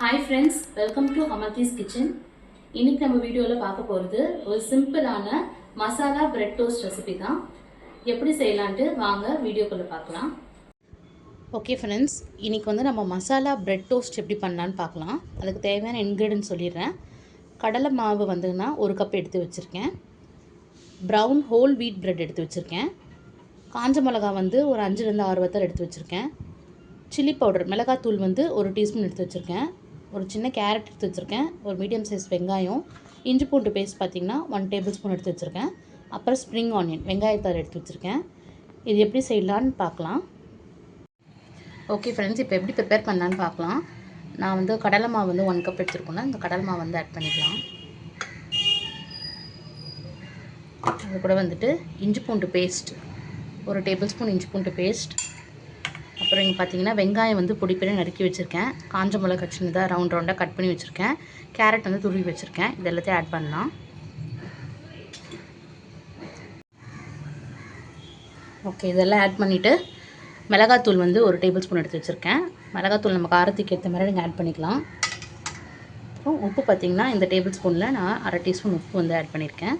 Hi friends, welcome to Amarthi's kitchen. இன்னைக்கு நம்ம வீடியோவில் பார்க்க போகிறது ஒரு சிம்பிளான மசாலா பிரெட் டோஸ்ட் ரெசிபி தான். எப்படி செய்யலான்ட்டு வாங்க வீடியோக்குள்ளே பார்க்கலாம். ஓகே ஃப்ரெண்ட்ஸ், இன்னைக்கு நம்ம மசாலா பிரெட் டோஸ்ட் எப்படி பண்ணலான்னு பார்க்கலாம். அதுக்கு தேவையான இன்க்ரீடியன்ட் சொல்லிடுறேன். கடலை மாவு ஒரு கப் எடுத்து வச்சுருக்கேன். ப்ரௌன் ஹோல் வீட் பிரெட் எடுத்து வச்சுருக்கேன். காஞ்ச மிளகா ஒரு 5லேருந்து 6 வத்தல் எடுத்து வச்சுருக்கேன். சில்லி பவுடர் மிளகாத்தூள் ஒரு டீஸ்பூன் எடுத்து வச்சுருக்கேன். ஒரு சின்ன கேரட் எடுத்து வச்சுருக்கேன். ஒரு மீடியம் சைஸ் வெங்காயம், இஞ்சி பூண்டு பேஸ்ட் பார்த்திங்கன்னா 1 டேபிள் ஸ்பூன் எடுத்து வச்சுருக்கேன். அப்புறம் ஸ்ப்ரிங் ஆனியன் வெங்காயத்தாள் எடுத்து வச்சுருக்கேன். இது எப்படி செய்யலான்னு பார்க்கலாம். ஓகே ஃப்ரெண்ட்ஸ், இப்போ எப்படி ப்ரிப்பேர் பண்ணலான்னு பார்க்கலாம். நான் கடலை மாவு 1 கப் எடுத்துருக்கோன்னா இந்த கடலை மாவு ஆட் பண்ணிக்கலாம். அது கூட இஞ்சி பூண்டு பேஸ்ட், ஒரு டேபிள் ஸ்பூன் இஞ்சி பூண்டு பேஸ்ட். அப்புறம் இங்கே பார்த்தீங்கன்னா வெங்காயம் பொடி பொடி நறுக்கி வச்சுருக்கேன். காஞ்ச மிளகா சின்னதாக ரவுண்டாக கட் பண்ணி வச்சுருக்கேன். கேரட் துருவி வச்சுருக்கேன். இது எல்லாத்தையும் ஆட் பண்ணலாம். ஓகே, இதெல்லாம் ஆட் பண்ணிவிட்டு மிளகாத்தூள் ஒரு டேபிள் ஸ்பூன் எடுத்து வச்சுருக்கேன். மிளகாத்தூள் நம்ம காரத்துக்கு ஏற்ற மாதிரி நீங்கள் ஆட் பண்ணிக்கலாம். அப்புறம் உப்பு பார்த்திங்கன்னா இந்த டேபிள் ஸ்பூனில் நான் 1/2 டீஸ்பூன் உப்பு ஆட் பண்ணியிருக்கேன்.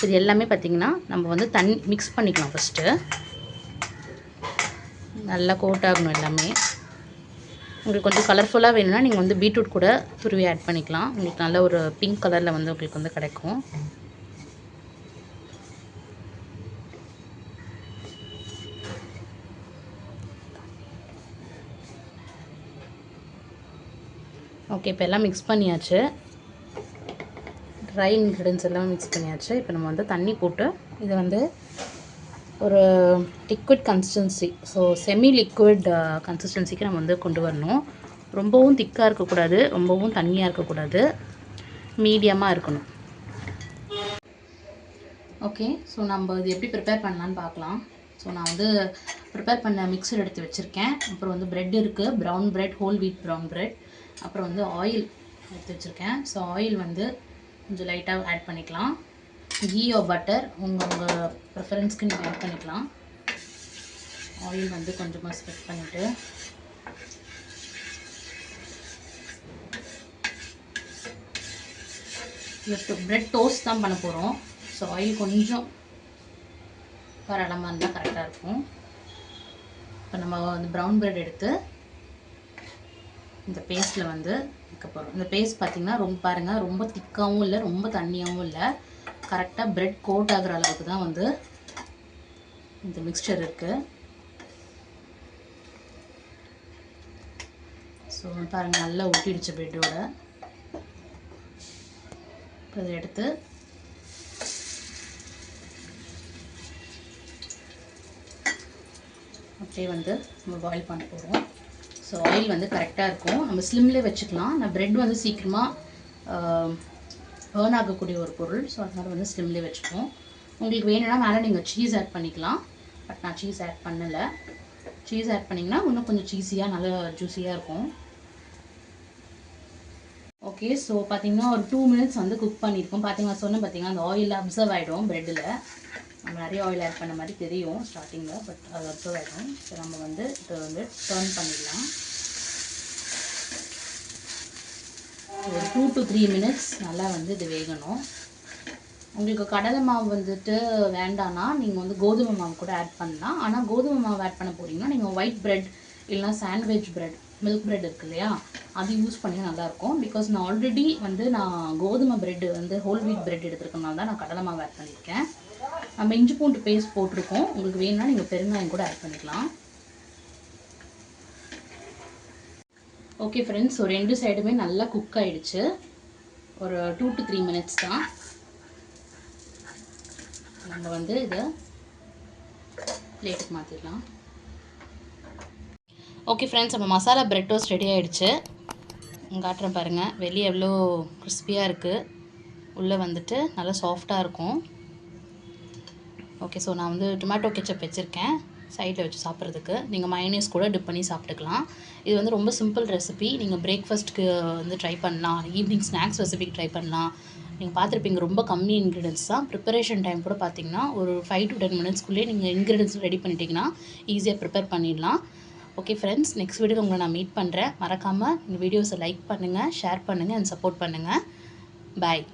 இது எல்லாமே பார்த்திங்கன்னா நம்ம தண்ணி மிக்ஸ் பண்ணிக்கலாம். ஃபஸ்ட்டு நல்லா கோட் ஆகணும் எல்லாமே. உங்களுக்கு கொஞ்சம் கலர்ஃபுல்லாக வேணும்னா நீங்கள் பீட்ரூட் கூட துருவி ஆட் பண்ணிக்கலாம். உங்களுக்கு நல்ல ஒரு பிங்க் கலரில் உங்களுக்கு கிடைக்கும். ஓகே, இப்போ எல்லாம் மிக்ஸ் பண்ணியாச்சு. ட்ரை இன்க்ரீடியன்ஸ் எல்லாம் மிக்ஸ் பண்ணியாச்சு. இப்போ நம்ம தண்ணி போட்டு இது ஒரு liquid consistency, so semi liquid கன்சிஸ்டன்சிக்கு நம்ம கொண்டு வரணும். ரொம்பவும் திக்காக இருக்கக்கூடாது, ரொம்பவும் தண்ணியாக இருக்கக்கூடாது, மீடியமாக இருக்கணும். ஓகே, ஸோ நம்ம இது எப்படி ப்ரிப்பேர் பண்ணலான்னு பார்க்கலாம். ஸோ நான் ப்ரிப்பேர் பண்ண மிக்சர் எடுத்து வச்சுருக்கேன். அப்புறம் ப்ரெட் இருக்குது, brown bread, whole wheat brown bread. அப்புறம் ஆயில் எடுத்து வச்சுருக்கேன். ஸோ ஆயில் கொஞ்சம் லைட்டாக ஆட் பண்ணிக்கலாம். கீ ஆர் பட்டர் உங்கள் ப்ரிஃபரன்ஸ்க்கு நீங்கள் ஆட் பண்ணிக்கலாம். ஆயில் கொஞ்சமாக ஸ்ப்ரெட் பண்ணிவிட்டு பிரெட் டோஸ்ட் தான் பண்ண போகிறோம். ஸோ ஆயில் கொஞ்சம் பரளமாக இருந்தால் கரெக்டாக இருக்கும். இப்போ நம்ம ப்ரௌன் பிரெட் எடுத்து இந்த பேஸ்ட்டில் வைக்க போகிறோம். இந்த பேஸ்ட் பார்த்திங்கன்னா ரொம்ப திக்காகவும் இல்லை, ரொம்ப தண்ணியாகவும் இல்லை, கரெக்டாக பிரெட் கோட் ஆகிற அளவுக்கு தான் இந்த மிக்ஸ்சர் இருக்குது. ஸோ பாருங்கள், நல்லா ஒட்டிடுச்சு பிரெட்டோட. இதை எடுத்து அப்படியே நம்ம பாயில் பண்ண போகிறோம். ஸோ ஆயில் கரெக்டாக இருக்கும். நம்ம ஸ்லிம்லேயே வச்சுக்கலாம். நான் பிரெட் சீக்கிரமாக பேர்ன் ஆகக்கூடிய ஒரு பொருள். ஸோ அதனால் ஸ்லிம்லேயே வச்சுப்போம். உங்களுக்கு வேணும்னா மேலே நீங்கள் சீஸ் ஆட் பண்ணிக்கலாம். பட் நான் சீஸ் ஆட் பண்ணலை. சீஸ் ஆட் பண்ணிங்கன்னா இன்னும் கொஞ்சம் சீஸியாக நல்லா ஜூஸியாக இருக்கும். ஓகே, ஸோ பார்த்திங்கன்னா ஒரு 2 மினிட்ஸ் குக் பண்ணியிருக்கோம். பார்த்தீங்கன்னா அந்த ஆயில் அப்சர்வ் ஆகிடும் ப்ரெட்டில். நம்ம நிறைய ஆயில் ஆட் பண்ண மாதிரி தெரியும் ஸ்டார்டிங்கில், பட் அது அப்சர்வ் ஆகிடும். ஸோ நம்ம இதை டர்ன் பண்ணிடலாம். ஒரு 2 to 3 மினிட்ஸ் நல்லா இது வேகணும். உங்களுக்கு கடலை மாவு வேண்டான்னா நீங்கள் கோதுமை மாவு கூட ஆட் பண்ணலாம். ஆனால் கோதுமை மாவு ஆட் பண்ண போகிறீங்கன்னா நீங்கள் ஒயிட் பிரெட் இல்லைனா சாண்ட்விச் பிரெட், மில்க் பிரெட் இருக்கு இல்லையா, அது யூஸ் பண்ணிங்கன்னா நல்லாயிருக்கும். பிகாஸ் நான் ஆல்ரெடி நான் கோதுமை பிரெட்டு ஹோல் வீட் பிரெட் எடுத்துருக்கனால தான் நான் கடலை மாவு ஆட் பண்ணியிருக்கேன். நம்ம இஞ்சி பூண்டு பேஸ்ட் போட்டிருக்கோம். உங்களுக்கு வேணும்னா நீங்கள் பெருங்காயம் கூட ஆட் பண்ணிக்கலாம். ஓகே ஃப்ரெண்ட்ஸ், ஒரு 2 சைடுமே நல்லா குக் ஆகிடுச்சு. ஒரு 2 to 3 மினிட்ஸ் தான். நம்ம இதை பிளேட்டுக்கு மாற்றிடலாம். ஓகே ஃப்ரெண்ட்ஸ், நம்ம மசாலா பிரெட் டோஸ்ட் ரெடி ஆகிடுச்சு. காட்டுறேன் பாருங்கள், வெளியே எவ்வளோ கிறிஸ்பியாக இருக்குது, உள்ளே நல்லா சாஃப்டாக இருக்கும். ஓகே, ஸோ நான் டொமேட்டோ கெச்சப் வச்சுருக்கேன் சைடில் வச்சு சாப்பிட்றதுக்கு. நீங்கள் மயோனைஸ் கூட டிப் பண்ணி சாப்பிட்டுக்கலாம். இது ரொம்ப சிம்பிள் ரெசிபி. நீங்கள் பிரேக்ஃபாஸ்ட்டுக்கு ட்ரை பண்ணலாம், ஈவினிங் ஸ்நாக்ஸ் ரெசிபிக்கு ட்ரை பண்ணலாம். நீங்கள் பார்த்துருப்பீங்க, ரொம்ப கம்மி இன்க்ரீடியன்ஸ் தான். ப்ரிப்பரேஷன் டைம் கூட பார்த்திங்கன்னா ஒரு 5 to 10 மினிட்ஸ்க்குள்ளே நீங்கள் இன்க்ரீடியன்ஸ் ரெடி பண்ணிட்டீங்கன்னா ஈஸியாக ப்ரிப்பேர் பண்ணிடலாம். ஓகே ஃப்ரெண்ட்ஸ், நெக்ஸ்ட் வீடியோவில் உங்களை நான் மீட் பண்ணுறேன். மறக்காமல் இந்த வீடியோஸை லைக் பண்ணுங்கள், ஷேர் பண்ணுங்கள் அண்ட் சப்போர்ட் பண்ணுங்கள். பாய்.